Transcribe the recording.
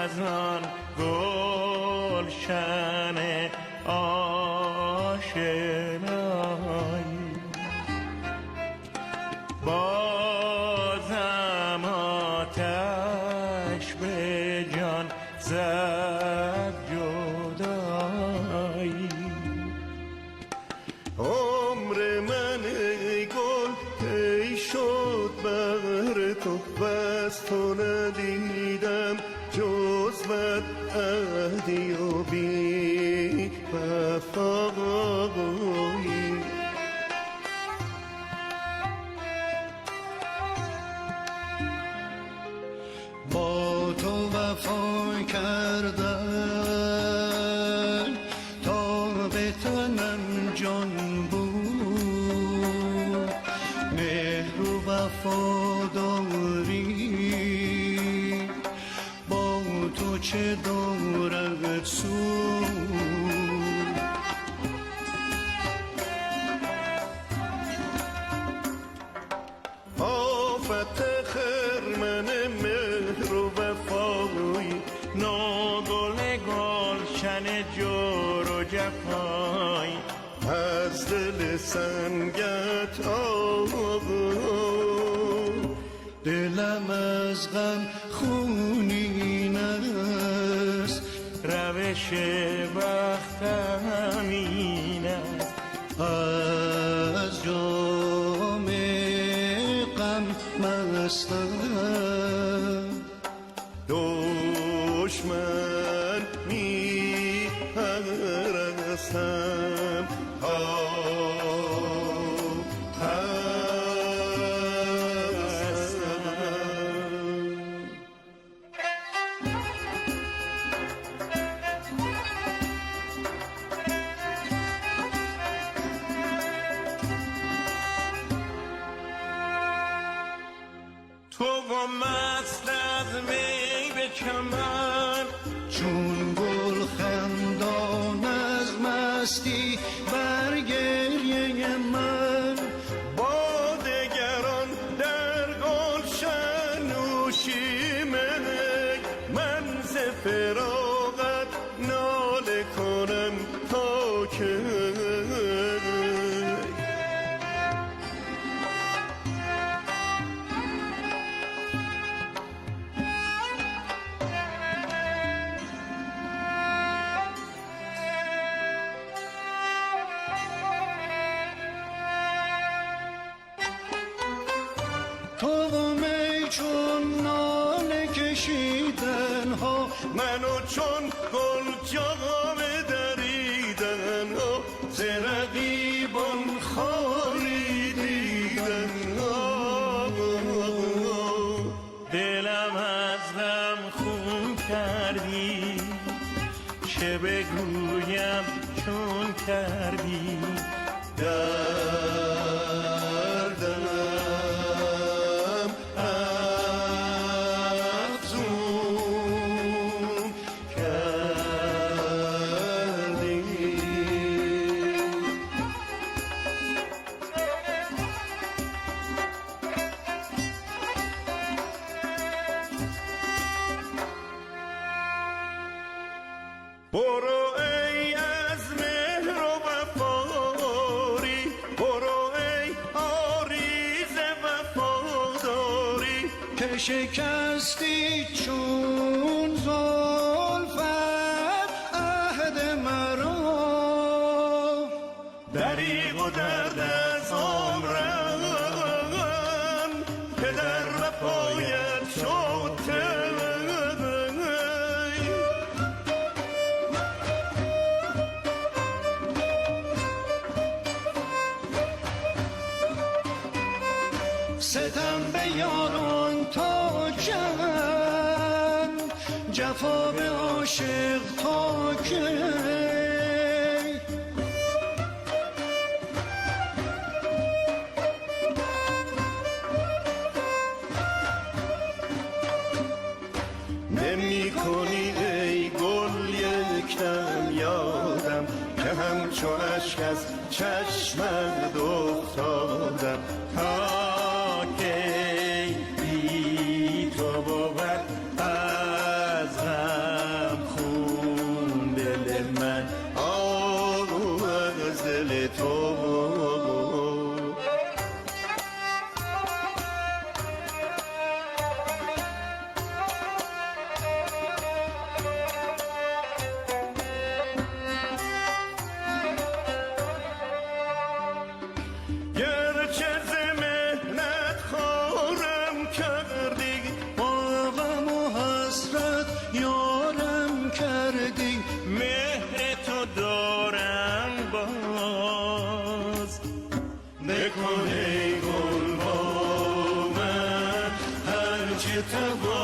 از آن گلشن آشنایی بازم آتش به جان زد جدایی عمر من ای گل ای شد بر تو بس تو ندیدم جز بد عهدی و بی وفایی با تو وفا کردن تا به تنم جان بود مهر و وفاداری با تو چه دارد سود آفت خرمن مهر و وفایی ناگل گلشن جور و جفایی از دل سنگت دلم از غم خونین است روش بختم این است از جام غم مستم دشمن می پرستم تو و مست از می به چمن چون گل خندان از مستی بر گریه من با دگران در گلشن نوشی من ز فراقت ناله کنم تا که تو و می چون ناله کشیدن ها منو چون گل جام دریدن ها ز رقیبان خالی دیدن ها دلم از غم خون کردی چه بگویم چون کردی دردم افزون کردی برو ای از مهر و وفاری برو ای آریز وفاداری که شکستی چون زلفت عهد مرا دریغ و درد از عمرم که در وفایت شد ستم به یاران تا چند جفا به عاشق تا کی نمی کنی ای گل یکدم یادم که همچو اشک از چشمت افتادم تا که بی تو بود از غم تو گرچه ز مهنت خارم کردی با غم و حسرت یارم کردی مهر تو دارم باز بکن ای گل با من هرچه توانی